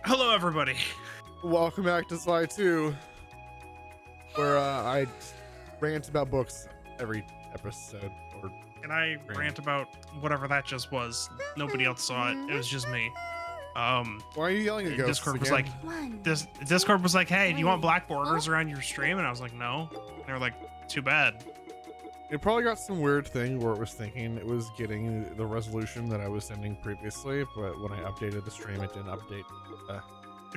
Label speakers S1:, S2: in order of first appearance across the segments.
S1: Hello, everybody.
S2: Welcome back to Zwei 2, where I rant about books every episode.
S1: And I rant about whatever that just was. Nobody else saw it. It was just me.
S2: Why are you yelling at ghosts
S1: Discord was
S2: again?
S1: like, Discord was like, hey, do you want black borders around your stream? And I was like, no. And they were like, too bad.
S2: It probably got some weird thing where it was thinking it was getting the resolution that I was sending previously, but when I updated the stream, it didn't update.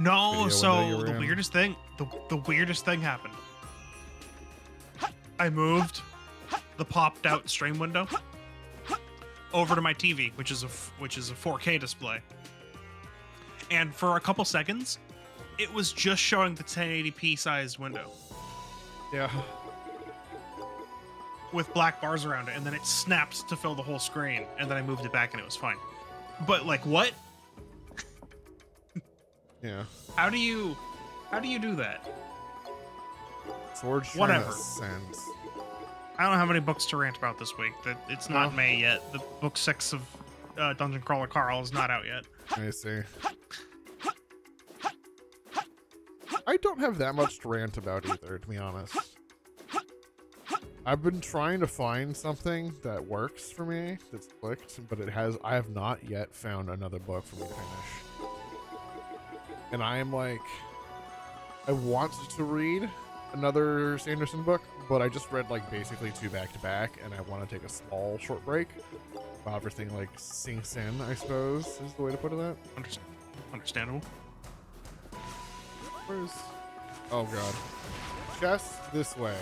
S1: No, so the
S2: in.
S1: weirdest thing, the weirdest thing happened. I moved the popped out stream window over to my TV, which is a 4K display. And for a couple seconds, it was just showing the 1080p sized window
S2: Yeah.
S1: with black bars around it, and then it snapped to fill the whole screen, and then I moved it back and it was fine. But like, what?
S2: Yeah.
S1: How do you do that?
S2: Sword
S1: Whatever.
S2: Sense.
S1: I don't know how many books to rant about this week. It's not May yet. The book 6 of Dungeon Crawler Carl is not out yet.
S2: I see. I don't have that much to rant about either, to be honest. I've been trying to find something that works for me, that's clicked, but I have not yet found another book for me to finish. And I am like, I want to read another Sanderson book, but I just read like basically 2 back-to-back, and I want to take a small short break while everything like sinks in, I suppose, is the way to put it.
S1: Understandable.
S2: Where's... Oh god. Chest this way.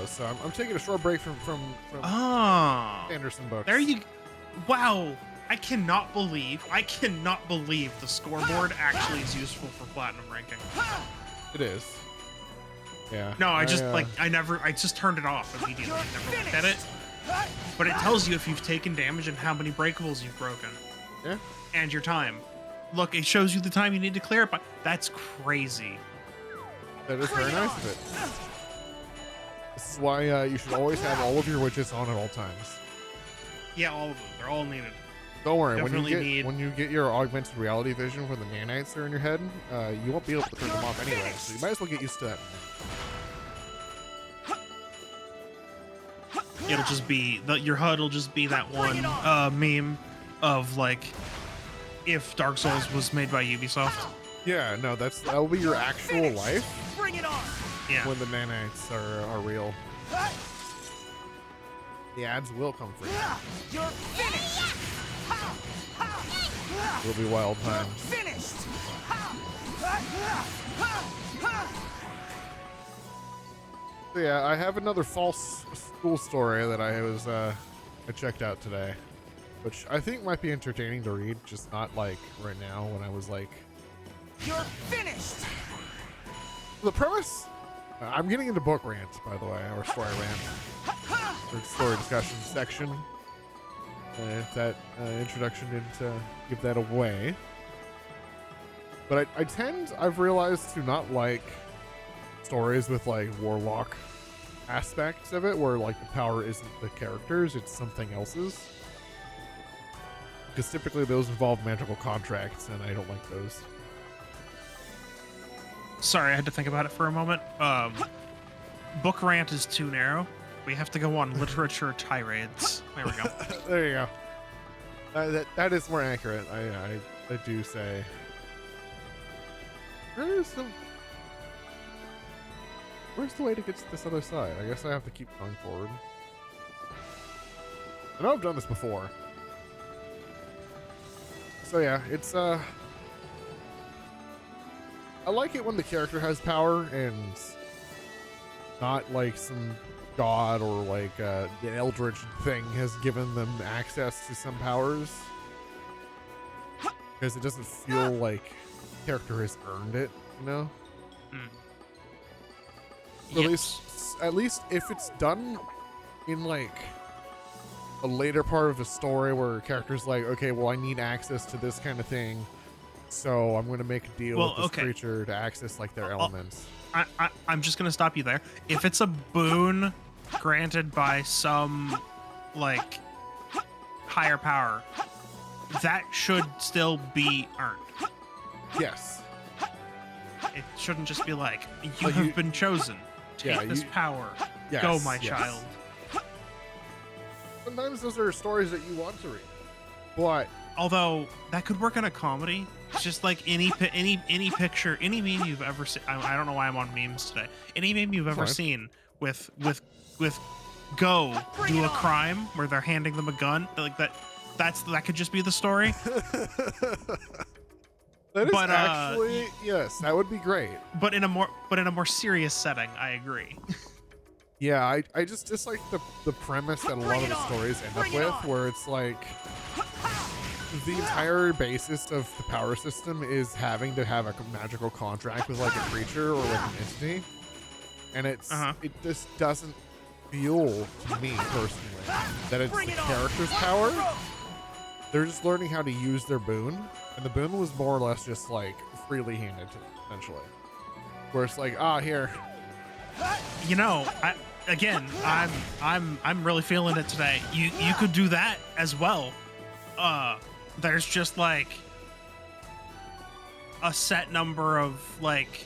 S2: So I'm taking a short break from Sanderson books.
S1: There you... Wow. I cannot believe the scoreboard actually is useful for platinum ranking.
S2: It is. Yeah.
S1: No, I just turned it off immediately. I never looked at it. But it tells you if you've taken damage and how many breakables you've broken.
S2: Yeah.
S1: And your time. Look, it shows you the time you need to clear it, but that's crazy.
S2: That is very nice of it. This is why you should always have all of your witches on at all times.
S1: Yeah, all of them. They're all needed.
S2: Don't worry,
S1: Definitely
S2: when you get your augmented reality vision when the nanites are in your head, you won't be able to turn them off anyway, so you might as well get used to that.
S1: It'll just be your HUD will just be that one meme of like if Dark Souls was made by Ubisoft.
S2: Yeah, no, that'll be your actual life.
S3: Bring it on.
S1: Yeah.
S2: When the nanites are real. The ads will come free.
S3: You're finished.
S2: It'll be wild times.
S3: Finished.
S2: So yeah, I have another false school story that I checked out today, which I think might be entertaining to read, just not like right now when I was like...
S3: You're finished.
S2: The premise... I'm getting into book rant, by the way, or story rant, or story discussion section. If that introduction didn't give that away. But I've realized to not like stories with like warlock aspects of it, where like the power isn't the characters, it's something else's. Because typically those involve magical contracts, and I don't like those.
S1: Sorry, I had to think about it for a moment. Book rant is too narrow. We have to go on literature tirades. There we go.
S2: There you go. That is more accurate. I do say. Where's the way to get to this other side? I guess I have to keep going forward. I know I've done this before. So yeah, it's I like it when the character has power and not like some god or like the eldritch thing has given them access to some powers, because it doesn't feel like the character has earned it, you know?
S1: Yes.
S2: At least if it's done in like a later part of a story where a character's like, okay, well, I need access to this kind of thing, so I'm going to make a deal with this creature to access like their elements.
S1: I'm just going to stop you there. If it's a boon granted by some like higher power, that should still be earned.
S2: Yes.
S1: It shouldn't just be like, you
S2: Like
S1: have
S2: you-
S1: been chosen. Take
S2: Yeah,
S1: this
S2: you-
S1: power.
S2: Yes,
S1: Go, my
S2: yes.
S1: child.
S2: Sometimes those are stories that you want to read. But
S1: Although that could work in a comedy. It's just like any picture, any meme you've ever seen. I don't know why I'm on memes today. Any meme you've ever
S2: Fine.
S1: seen with go
S3: Bring
S1: do
S3: it
S1: a
S3: on.
S1: crime where they're handing them a gun like that. That could just be the story.
S2: that is
S1: But,
S2: actually yes, that would be great.
S1: But in a more serious setting, I agree.
S2: Yeah, I just dislike the premise that a lot
S3: Bring
S2: of
S3: it
S2: the
S3: on.
S2: stories end
S3: Bring
S2: up
S3: it
S2: with,
S3: on.
S2: where it's like the entire basis of the power system is having to have a magical contract with like a creature or like an entity, and it just doesn't feel to me personally that it's
S3: Bring
S2: the
S3: it on.
S2: character's power. They're just learning how to use their boon, and the boon was more or less just like freely handed to them, essentially. Where it's like, here.
S1: You know, I'm really feeling it today. You could do that as well. There's just like a set number of like,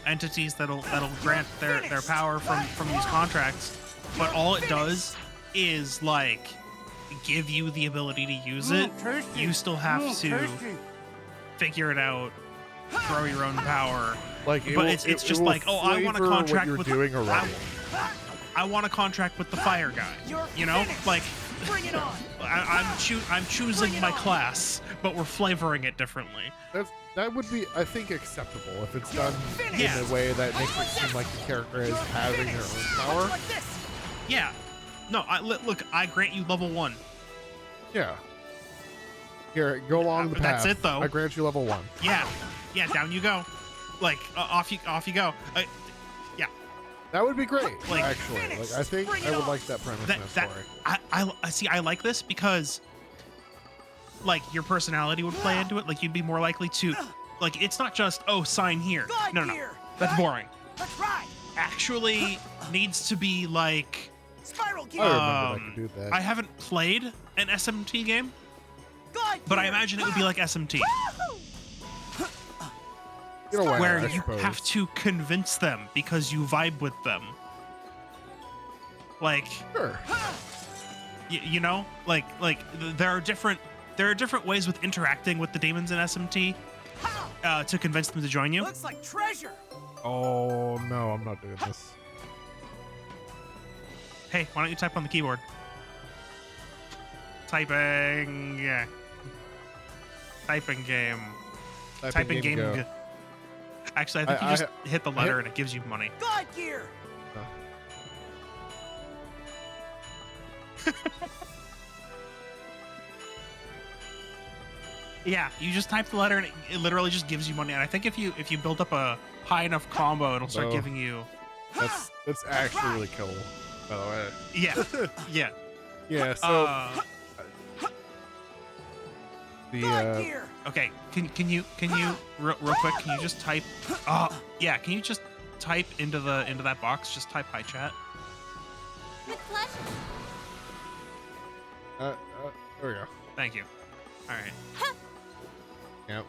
S1: entities that'll grant their power from these contracts, but all it does is like give you the ability to use it. You still have to figure it out, grow your own power.
S2: Like,
S1: But it's just
S2: will
S1: like, I want a
S2: flavor
S1: contract
S2: what you're
S1: with
S2: doing already.
S1: I want a contract with the fire guy.
S3: You're
S1: You know,
S3: finished.
S1: like
S3: Bring it on.
S1: I'm choosing
S3: Bring it
S1: my
S3: on.
S1: class, but we're flavoring it differently.
S2: That would be, I think, acceptable if it's done in
S1: Yeah.
S2: a way that makes it seem like the character is having their own power.
S3: Like this.
S1: Yeah. No, look, I grant you level 1.
S2: Yeah. Here, go along the path.
S1: That's it, though.
S2: I grant you level 1.
S1: Yeah. Yeah, down you go. Like off you go. Yeah.
S2: That would be great,
S1: Like-
S2: actually. Like, I think
S3: Bring it
S2: I would
S3: on.
S2: like that premise in a
S1: That
S2: story.
S1: I see. I like this because, like, your personality would play into it. Like, you'd be more likely to, like, it's not just sign here.
S3: God
S1: No,
S3: gear.
S1: that's boring.
S3: Let's ride.
S1: Actually, needs to be like.
S3: Spiral
S2: I
S3: gear.
S2: remember I could do that.
S1: I haven't played an SMT game,
S3: God
S1: but I
S3: gear.
S1: imagine it would be like SMT,
S3: Woohoo!
S2: In a way,
S1: where
S2: I
S1: you
S2: suppose.
S1: have to convince them because you vibe with them. Like,
S2: Sure.
S1: you know, like there are different ways with interacting with the demons in SMT to convince them to join you.
S3: Looks like treasure.
S2: Oh, no, I'm not doing this.
S1: Hey, why don't you type on the keyboard? Typing, yeah. Typing game. Typing game.
S2: go.
S1: Actually, I think
S2: I-
S1: you just hit the letter
S2: hit-
S1: and it gives you money.
S3: God gear.
S1: Yeah, you just type the letter and it literally just gives you money. And I think if you build up a high enough combo, it'll start
S2: Oh.
S1: giving you.
S2: That's actually really cool, by the way.
S1: Yeah, yeah.
S2: Yeah, so the
S3: God gear.
S1: Okay, can you real quick? Can you just type? Yeah. Can you just type into that box? Just type hi chat.
S4: With pleasure.
S2: there we go.
S1: Thank you. All right.
S2: Yep.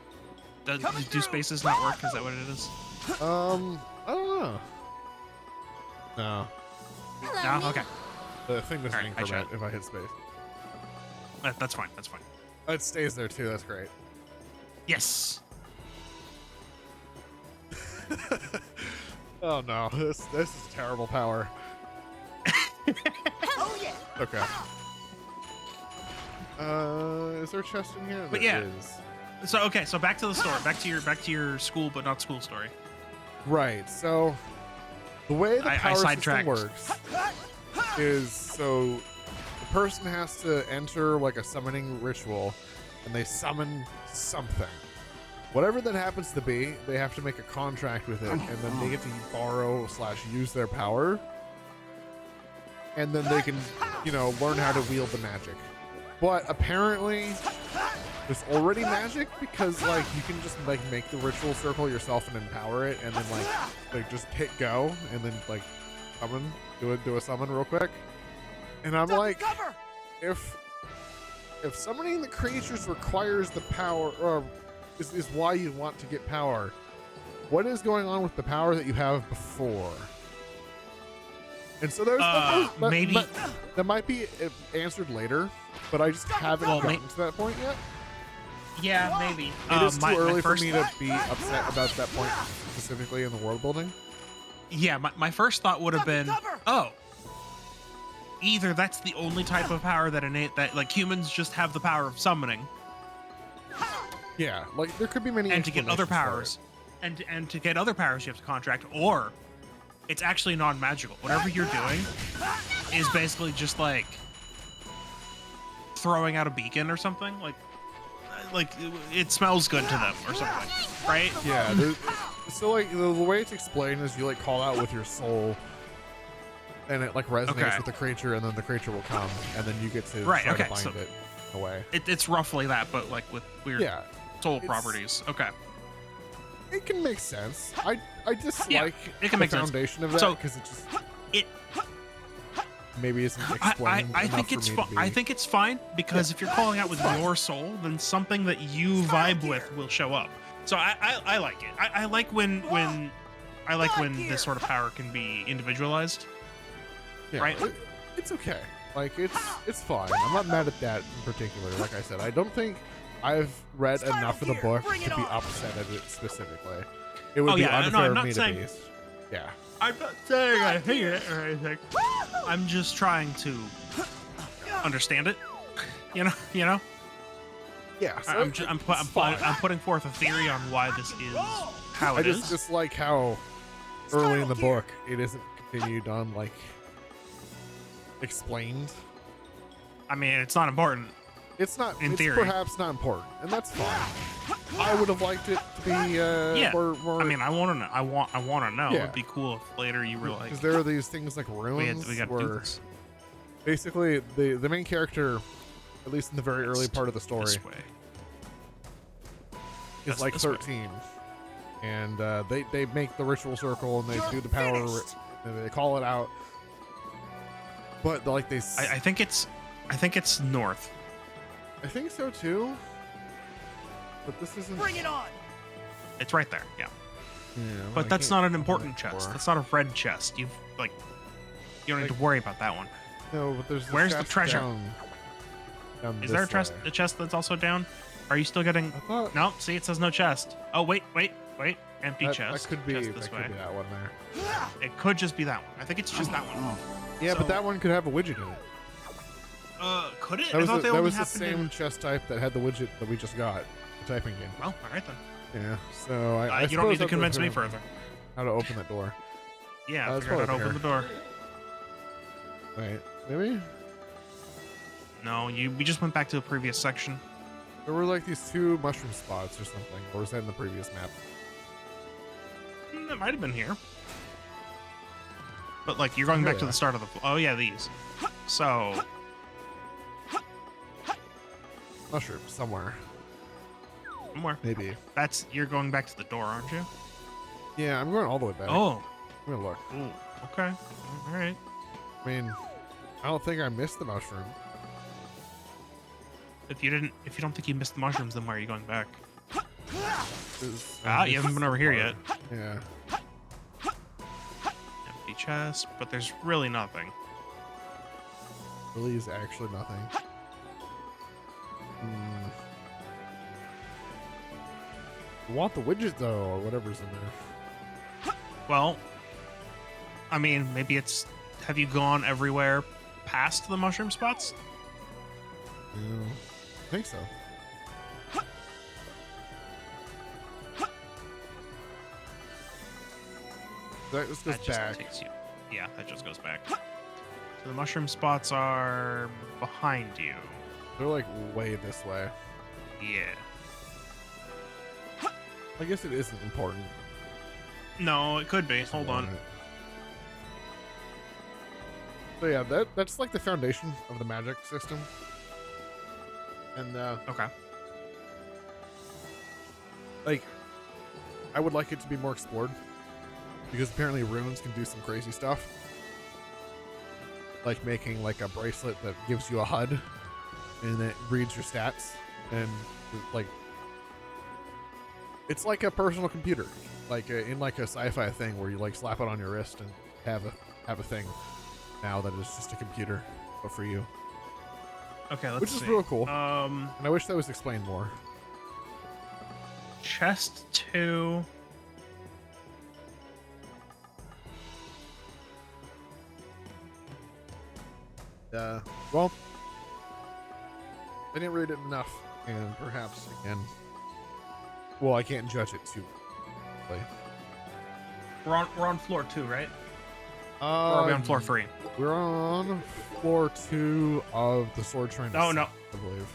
S3: Coming
S1: Do
S3: through.
S1: spaces not work? Is that what it is?
S2: I don't know. No,
S4: Hello,
S1: No. Okay.
S2: the thing doesn't
S1: Alright, I
S2: increment
S1: tried.
S2: if I hit space.
S1: That's fine. That's fine.
S2: It stays there too. That's great.
S1: Yes.
S2: Oh no, this is terrible power.
S3: Oh yeah.
S2: Okay. Is there a chest in here?
S1: But
S2: There
S1: yeah.
S2: is.
S1: So okay. So back to the story. Back to your school, but not school story.
S2: Right. So the way the
S1: I
S2: power system
S1: sidetracked.
S2: works is so the person has to enter like a summoning ritual, and they summon something. Whatever that happens to be, they have to make a contract with it, and then they get to borrow/use their power, and then they can, learn how to wield the magic. But apparently, there's already magic because you can just make the ritual circle yourself and empower it, and then like just hit go, and then summon, do a summon real quick. And I'm
S3: Double
S2: like,
S3: cover.
S2: if if summoning the creatures requires the power, or is why you want to get power, what is going on with the power that you have before? And so there's
S1: maybe
S2: that might be answered later, but I just haven't gotten to that point yet.
S1: yeah, maybe.
S2: It is too early for
S1: first
S2: me to be upset about that point specifically in the world building.
S1: Yeah, my first thought would have been,
S3: Cover!
S1: oh, either that's the only type of power that like humans just have the power of summoning,
S2: Yeah, like there could be many.
S1: and to get other
S2: explanations for
S1: powers, and to get other powers you have to contract, or it's actually non-magical. Whatever you're doing is basically just like throwing out a beacon or something. Like it smells good to them or something, right?
S2: it. Yeah. So like the way it's explained is you like call out with your soul, and it like resonates with the creature, and then the creature will come, and then you get to try to bind it away.
S1: It's roughly that, but like with weird
S2: Yeah,
S1: soul properties. Okay.
S2: it can make sense. I dislike
S1: it can
S2: the
S1: make sense.
S2: foundation of that
S1: So,
S2: because it just
S1: it
S2: maybe isn't explained
S1: I
S2: enough
S1: think
S2: for
S1: it's
S2: me
S1: fine.
S2: to be.
S1: I think it's fine because if you're calling out with your soul, then something that you vibe with will show up. So I like it. I like when this sort of power can be individualized.
S2: Yeah,
S1: right?
S2: It's okay. Like it's fine. I'm not mad at that in particular. Like I said, I don't think I've read enough of the book to be upset at it specifically. It would be unfair
S1: I'm
S2: of
S1: not
S2: me
S1: saying,
S2: to be. Yeah.
S1: I'm not saying I hate it or anything. I'm just trying to understand it. You know.
S2: Yeah. So
S1: I'm
S2: fine.
S1: putting forth a theory on why this is how
S2: I
S1: it is.
S2: just dislike how early in the book it isn't continued on like explained.
S1: I mean, it's not important.
S2: It's not.
S1: In
S2: it's
S1: theory.
S2: perhaps not important, and that's fine. I would have liked it to be more.
S1: I mean, I want to know. I want to know.
S2: Yeah.
S1: It'd be cool if later you were like,
S2: because there are these things like runes
S1: we got to do
S2: where
S1: this
S2: basically the main character, at least in the very early part of the story,
S1: this way.
S2: is
S1: That's
S2: like
S1: this way.
S2: 13, and they make the ritual circle and they do the power and they call it out. But like they,
S1: I think it's north.
S2: I think so too. But this isn't.
S3: Bring it on!
S1: It's right there. Yeah.
S2: Yeah,
S1: But
S2: I
S1: that's
S2: can't
S1: not an
S2: find
S1: important
S2: it
S1: chest.
S2: for-
S1: That's not a red chest. You don't need to worry about that one.
S2: No, but there's.
S1: Where's the
S2: chest
S1: treasure?
S2: down
S1: Is there a
S2: this
S1: chest?
S2: way.
S1: A chest that's also down? Are you still getting?
S2: I thought
S1: No. See, it says no chest. Oh wait. Empty
S2: that,
S1: chest.
S2: that could be
S1: Chest this way.
S2: that one there.
S1: It could just be that one. I think it's just that one.
S2: Yeah,
S1: So-
S2: but that one could have a widget in it.
S1: Could it?
S2: That was,
S1: I thought they
S2: that
S1: only
S2: was the
S1: happened
S2: same
S1: in.
S2: chest type that had the widget that we just got. The typing game.
S1: Well, all right then.
S2: Yeah. So I
S1: You don't
S2: suppose
S1: need to
S2: that's
S1: convince me
S2: what-
S1: further.
S2: How to open that door?
S1: Yeah, I
S2: That's
S1: figured out how to
S2: probably
S1: open the door.
S2: Wait, maybe
S1: No, we just went back to the previous section.
S2: there were like these 2 mushroom spots or something, or was that in the previous map?
S1: That might have been here. But like you're going back to
S2: Yeah.
S1: the start of the. Oh yeah, these. So
S2: Mushroom somewhere,
S1: somewhere.
S2: maybe.
S1: You're going back to the door, aren't you?
S2: Yeah, I'm going all the way back.
S1: Oh.
S2: I'm gonna look.
S1: Ooh, okay. All right.
S2: I mean, I don't think I missed the mushroom.
S1: If you don't think you missed the mushrooms, then why are you going back?
S2: 'Cause I
S1: Ah, you
S2: missed
S1: haven't been over here
S2: the
S1: yet.
S2: part. Yeah.
S1: Empty chest, but there's really nothing.
S2: Really is actually nothing. I want the widget though, or whatever's in there.
S1: Well, I mean, maybe it's. Have you gone everywhere past the mushroom spots?
S2: Yeah, I think so. That just goes
S1: That just
S2: back.
S1: takes you. Yeah, that just goes back. So the mushroom spots are behind you.
S2: They're like way this way.
S1: Yeah.
S2: I guess it isn't important.
S1: No, it could be. Hold on.
S2: So yeah, that's like the foundation of the magic system. And
S1: Okay.
S2: like, I would like it to be more explored because apparently runes can do some crazy stuff, like making like a bracelet that gives you a HUD and it reads your stats, and like it's like a personal computer, like in like a sci-fi thing where you like slap it on your wrist and have a thing. Now that is just a computer, but for you.
S1: Okay, let's
S2: Which
S1: see.
S2: is real cool.
S1: Um,
S2: And I wish that was explained more.
S1: chest 2.
S2: Well, I didn't read it enough, and perhaps again, well, I can't judge it too.
S1: We're on floor 2, right? Or are we on floor 3?
S2: We're on floor 2 of the sword train.
S1: Oh, no.
S2: I believe.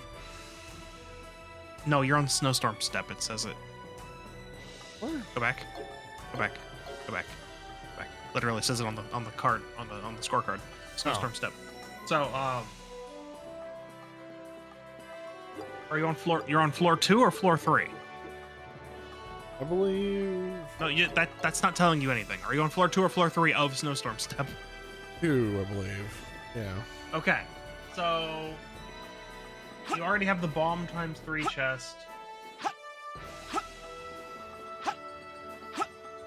S1: No, you're on Snowstorm Step. It says it.
S2: What?
S1: Go back. Go back. Go back. Go back. Literally says it on the card on the scorecard. Snowstorm Step. So are you on floor? You're on floor 2 or floor 3?
S2: I believe
S1: No, that's not telling you anything. Are you on floor 2 or floor 3 of Snowstorm Step?
S2: 2, I believe. Yeah.
S1: Okay, so you already have the bomb ×3 chest.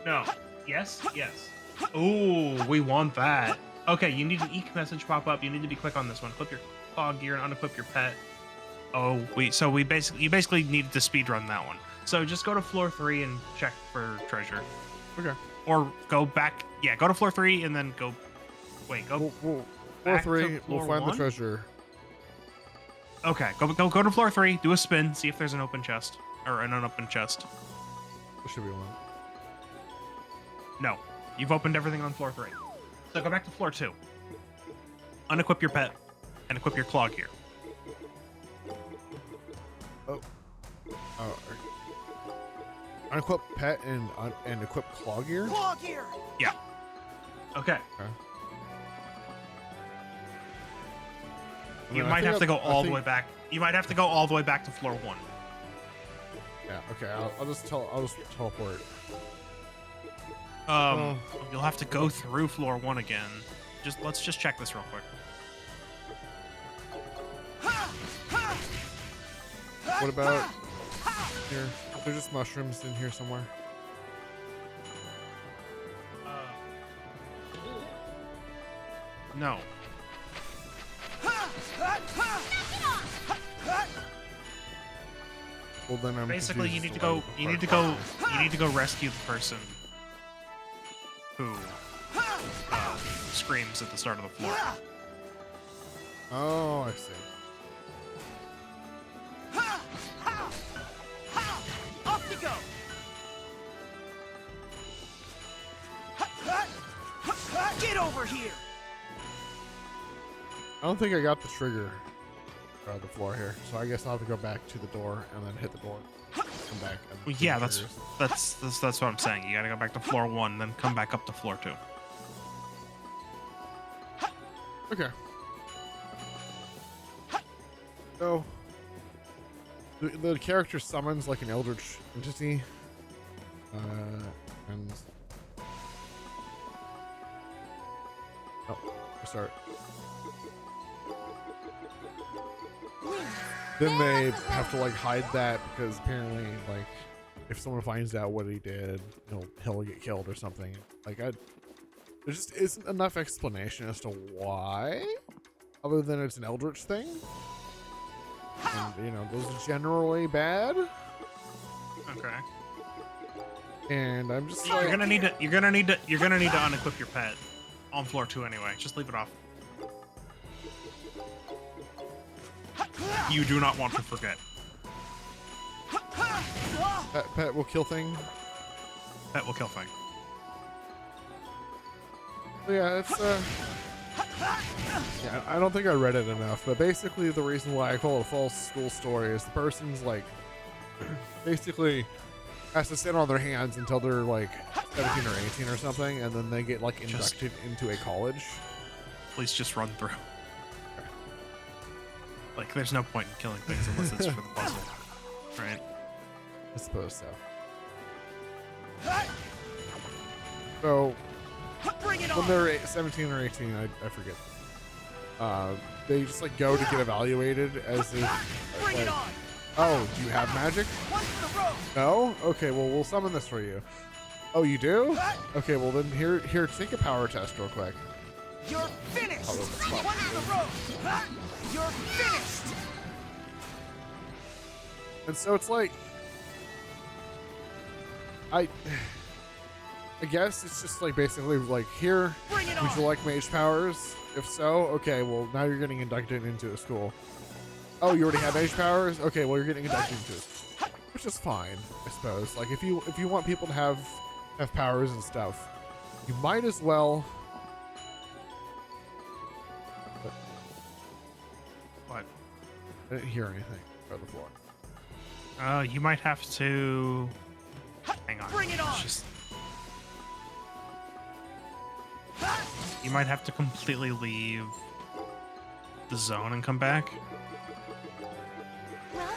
S1: No. Yes? Yes. Ooh, we want that. Okay, you need an eek message pop up. You need to be quick on this one. Equip your claw gear and unequip your pet. Oh, you basically needed to speedrun that one. So just go to floor 3 and check for treasure.
S2: Okay.
S1: Or go back. Yeah, go to floor 3 and then go. Wait, go.
S2: Floor
S1: back to
S2: 3. We'll
S1: floor
S2: find the
S1: 1?
S2: treasure.
S1: Okay, go to floor 3. Do a spin. See if there's an open chest or an unopened chest.
S2: There should be one.
S1: No, you've opened everything on floor 3. So go back to floor 2. Unequip your pet and equip your claw gear.
S2: Oh. Unequip pet and equip claw gear.
S3: Claw gear.
S1: Yeah. Okay.
S2: Okay. I
S1: You
S2: mean, I
S1: might
S2: think
S1: have to go
S2: I
S1: all the
S2: think-
S1: way back. You might have to go all the way back to floor 1.
S2: Yeah. Okay. I'll just teleport.
S1: You'll have to go through floor 1 again. Let's just check this real quick.
S2: What about here? There's just mushrooms in here somewhere.
S1: No.
S2: Well, then I'm
S1: Basically, you
S2: confused
S1: need
S2: as
S1: to go.
S2: why
S1: You
S2: the
S1: need to
S2: part-
S1: go. You need to go rescue the person who screams at the start of the floor.
S2: Oh, I see.
S3: Off you go. Get over here.
S2: I don't think I got the trigger on the floor here, so I guess I'll have to go back to the door and then hit the door, come back. And
S1: Well,
S2: do
S1: yeah,
S2: the
S1: that's
S2: triggers.
S1: what I'm saying. You gotta go back to floor 1, then come back up to floor 2.
S2: Okay. So the character summons like an eldritch entity, and restart. Then they have to like hide that because apparently, like, if someone finds out what he did, he'll get killed or something. Like, there just isn't enough explanation as to why, other than it's an eldritch thing. And those are generally bad.
S1: Okay.
S2: And I'm just
S1: You're
S2: like,
S1: gonna need to unequip your pet on floor 2 anyway. Just leave it off. You do not want to forget.
S2: pet will kill thing.
S1: Pet will kill thing.
S2: Yeah, it's yeah, I don't think I read it enough, but basically the reason why I call it a false school story is the person's like basically has to sit on their hands until they're like 17 or 18 or something, and then they get like inducted into a college.
S1: Please just run through. Like, there's no point in killing things unless it's for the puzzle, right?
S2: I suppose so. So
S3: Bring it
S2: when
S3: on.
S2: they're 17 or 18, I forget. they just like go to get evaluated as if
S3: Bring it
S2: like,
S3: on.
S2: oh, do you have magic?
S3: One for the road.
S2: No? Okay, well we'll summon this for you. Oh, you do? Okay, well then here, take a power test real quick.
S3: You're finished.
S2: Oh, that's fine.
S3: One for the road. You're finished.
S2: And so it's like, I guess it's just like basically like here,
S3: Bring it
S2: would
S3: on.
S2: you like mage powers? If so, okay, well now you're getting inducted into a school. Oh, you already have mage powers? Okay, well you're getting inducted into a school. Which is fine, I suppose. Like if you want people to have powers and stuff, you might as well.
S1: What?
S2: I didn't hear anything on the floor.
S1: You might have to. Hang on.
S3: Bring it on.
S1: It's just. You might have to completely leave the zone and come back.
S4: Well,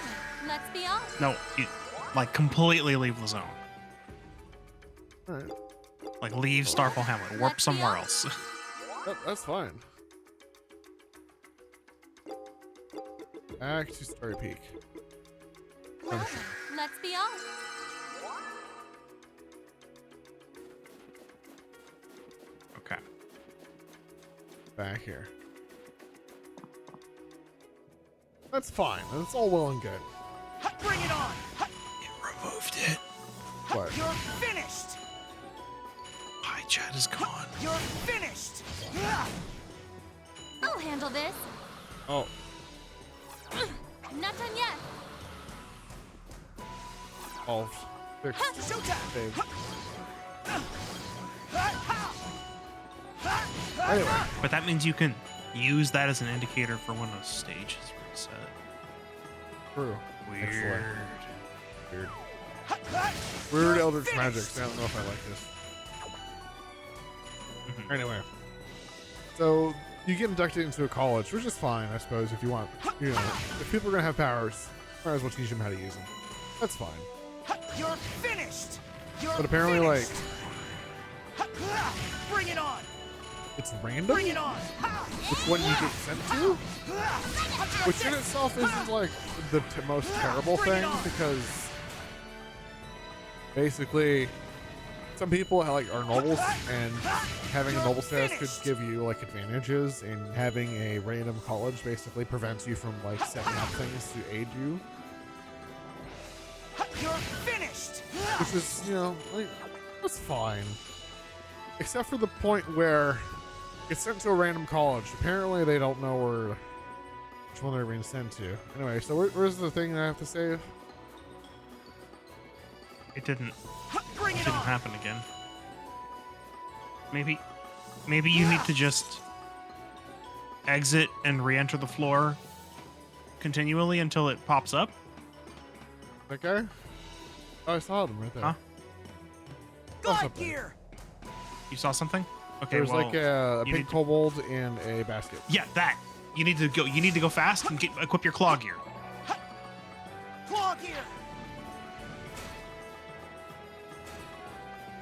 S4: let's be off.
S1: No, you, like completely leave the zone.
S2: All right,
S1: Like leave Starfall Hamlet, warp
S4: Let's be
S1: somewhere
S4: off.
S1: else.
S2: that's fine. Back to Story Peak.
S4: Well, let's be off.
S1: Okay.
S2: Back here. That's fine. That's all well and good.
S3: Bring it on.
S1: It removed it.
S2: What?
S3: You're finished.
S1: Hi, chat is gone.
S3: You're finished.
S4: I'll handle this.
S2: Oh,
S4: Not done yet.
S2: all fixed.
S3: Showtime.
S2: Saved. Anyway,
S1: But that means you can use that as an indicator for when a stage is reset.
S2: true.
S1: Weird.
S2: Weird. Weird Eldritch Magics. I don't know if I like this.
S1: Mhm.
S2: Anyway, so you get inducted into a college, which is fine, I suppose, if you want. You know, if people are gonna have powers, might as well teach them how to use them. That's fine.
S3: You're finished. You're
S2: But apparently,
S3: finished. Bring it on.
S2: it's random
S3: Bring it on.
S2: which one you get sent to, which in itself isn't like the most terrible
S3: Bring it
S2: thing,
S3: on.
S2: because basically some people like are nobles, and having a noble status could give you like advantages, and having a random college basically prevents you from like setting up things to aid you,
S3: You're finished.
S2: which is, you know, like, that's fine, except for the point where it's sent to a random college. Apparently they don't know which one they're being sent to. Anyway, so where's the thing I have to save?
S1: It didn't
S3: Bring it
S1: didn't
S3: on.
S1: happen again. Maybe you need to just exit and re-enter the floor continually until it pops up.
S2: That guy? Oh, I saw them right there.
S1: Huh?
S2: What's
S3: God
S2: up there?
S3: gear.
S1: You saw something? Okay,
S2: There's
S1: well,
S2: like a
S1: you
S2: pink
S1: need to-
S2: kobold and a basket.
S1: yeah, that. You need to go. You need to go fast and equip your claw gear.
S3: Claw gear.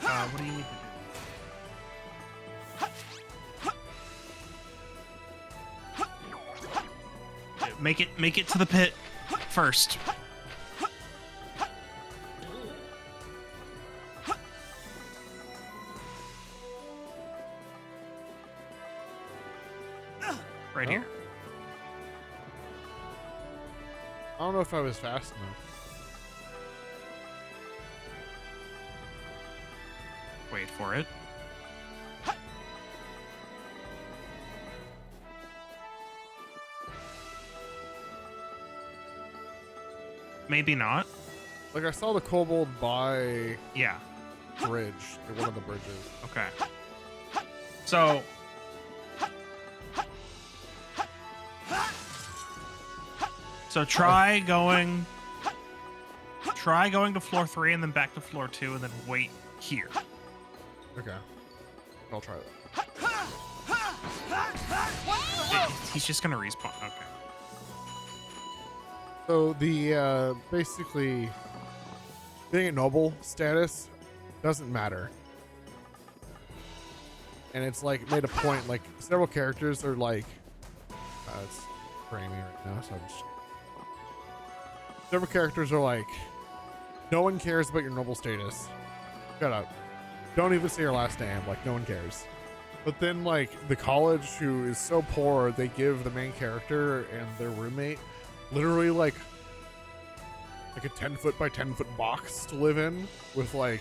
S1: What do you need to do? Make it to the pit first. Right here.
S2: I don't know if I was fast enough.
S1: Wait for it. Maybe not.
S2: Like I saw the kobold by
S1: Yeah.
S2: bridge, or one of the bridges.
S1: Okay. So try going to floor 3 and then back to floor 2 and then wait here.
S2: Okay. I'll try that.
S1: He's just gonna respawn. Okay.
S2: So the basically being a noble status doesn't matter. And it's like made a point, like several characters are like It's framing right now, so I'm just. Several characters are like, no one cares about your noble status. Shut up. Don't even say your last name. Like, no one cares. But then, like, the college who is so poor, they give the main character and their roommate literally like a 10-foot by 10-foot box to live in with like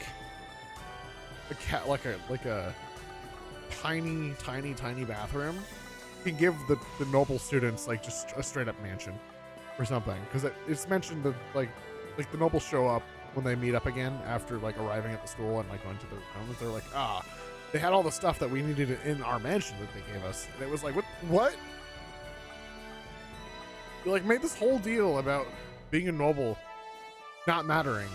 S2: a cat, like a tiny bathroom. You can give the noble students like just a straight up mansion or something, because it's mentioned that like the nobles show up when they meet up again after like arriving at the school and like going to their rooms. They're like, they had all the stuff that we needed in our mansion that they gave us. And it was like, what? You like made this whole deal about being a noble not mattering.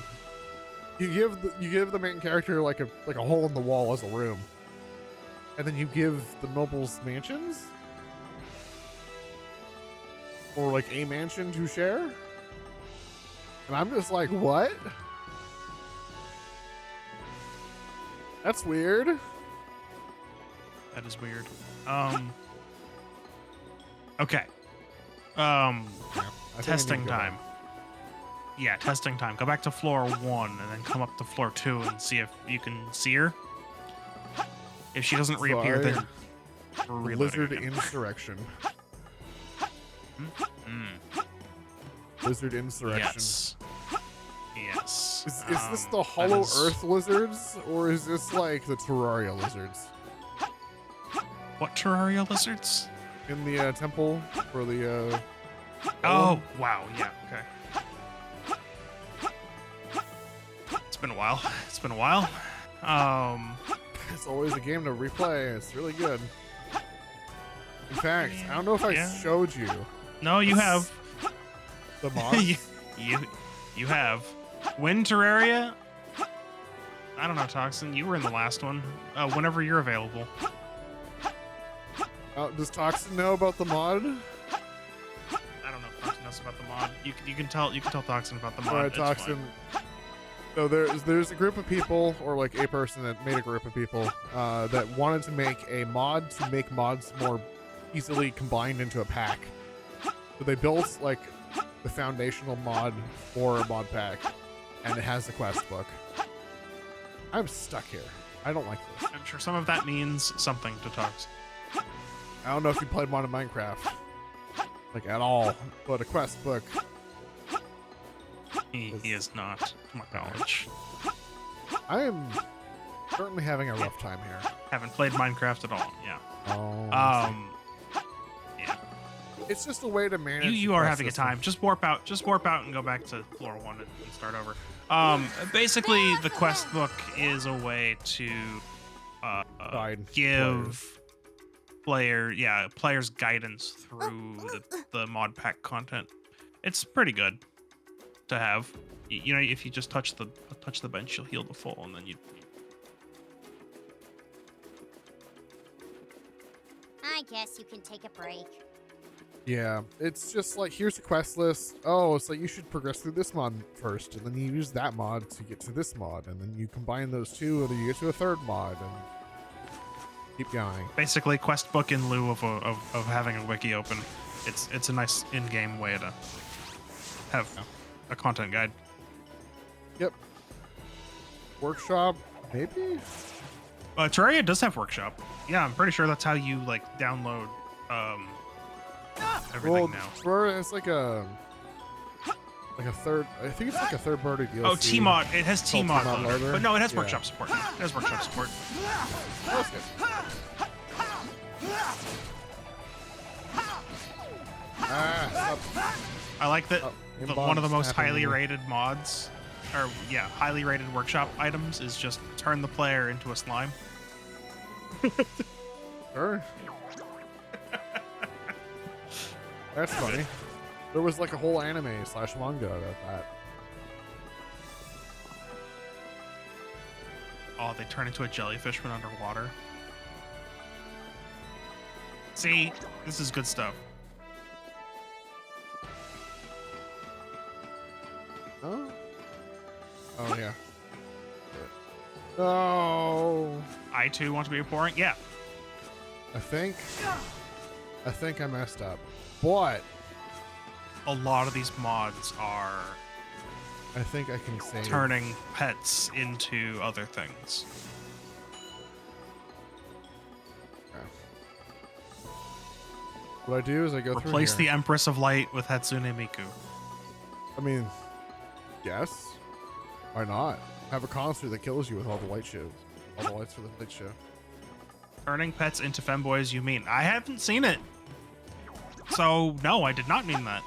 S2: You give the main character like a hole in the wall as a room, and then you give the nobles mansions, or like a mansion to share. And I'm just like, what? That's weird.
S1: That is weird. Okay. Testing time. Yeah, testing time. Go back to floor 1 and then come up to floor 2 and see if you can see her. If she doesn't reappear, then we're reloading
S2: Lizard
S1: again.
S2: Insurrection. Lizard Insurrection.
S1: Yes. Yes.
S2: Is this the
S1: that
S2: Hollow
S1: is-
S2: Earth lizards, or is this like the Terraria lizards
S1: What Terraria lizards?
S2: in the temple for the?
S1: Oh, wow. Yeah. Okay. It's been a while.
S2: It's always a game to replay. It's really good. In fact, I don't know if I
S1: Yeah.
S2: showed you
S1: No, you have.
S2: the mods.
S1: you have. Win Terraria? I don't know, Toxin. You were in the last one. Whenever you're available.
S2: Does Toxin know about the mod?
S1: I don't know if Toxin knows about the mod. You can tell Toxin about the mod.
S2: All right,
S1: It's
S2: Toxin.
S1: fine.
S2: So there's a group of people, or like a person that made a group of people that wanted to make a mod to make mods more easily combined into a pack. So they built like the foundational mod for a mod pack, and it has the quest book. I'm stuck here. I don't like this.
S1: I'm sure some of that means something to Toxin.
S2: I don't know if you played modern Minecraft, like at all, but a quest book.
S1: He is not, to my knowledge.
S2: I am certainly having a rough time here.
S1: Haven't played Minecraft at all. Yeah.
S2: Oh,
S1: Yeah.
S2: it's just a way to manage.
S1: You
S2: the
S1: are
S2: quest
S1: having a
S2: system.
S1: time. Just warp out and go back to floor 1 and start over. Basically, the quest book is a way to
S2: Guide
S1: give players guidance through the mod pack content. It's pretty good to have. You know, if you just touch the bench, you'll heal the full, and then you.
S4: I guess you can take a break.
S2: Yeah, it's just like, here's a quest list. Oh, so you should progress through this mod first, and then you use that mod to get to this mod, and then you combine those two, and then you get to a third mod, and keep going.
S1: Basically, quest book in lieu of having a wiki open. It's a nice in-game way to have a content guide.
S2: Yep. Workshop, maybe?
S1: Terraria does have workshop. Yeah, I'm pretty sure that's how you like download everything
S2: Well,
S1: now.
S2: Terraria is like a third. I think it's like a third-party DLC.
S1: Oh, T-Mod. It has
S2: called
S1: T-Mod
S2: T-Mod
S1: loader.
S2: loader.
S1: But no, it has
S2: Yeah.
S1: workshop support. It has workshop support.
S2: That's good. Stop.
S1: I like that
S2: Oh,
S1: one of the most
S2: happening.
S1: highly rated mods, or yeah, highly rated workshop items is just turn the player into a slime.
S2: Sure. That's funny. There was like a whole anime / manga about that.
S1: Oh, they turn into a jellyfish when underwater. See, this is good stuff.
S2: Oh. Oh yeah. Oh.
S1: I too want to be a pouring. Yeah,
S2: I think I think I messed up. But
S1: A lot of these mods are
S2: I think I can save.
S1: turning pets into other things.
S2: Okay. What I do is I go
S1: Replace
S2: through
S1: the Empress of Light with Hatsune Miku.
S2: I mean, yes. Why not? Have a concert that kills you with all the light shows. All the lights for the light show.
S1: Turning pets into femboys, you mean? I haven't seen it. So, no, I did not mean that.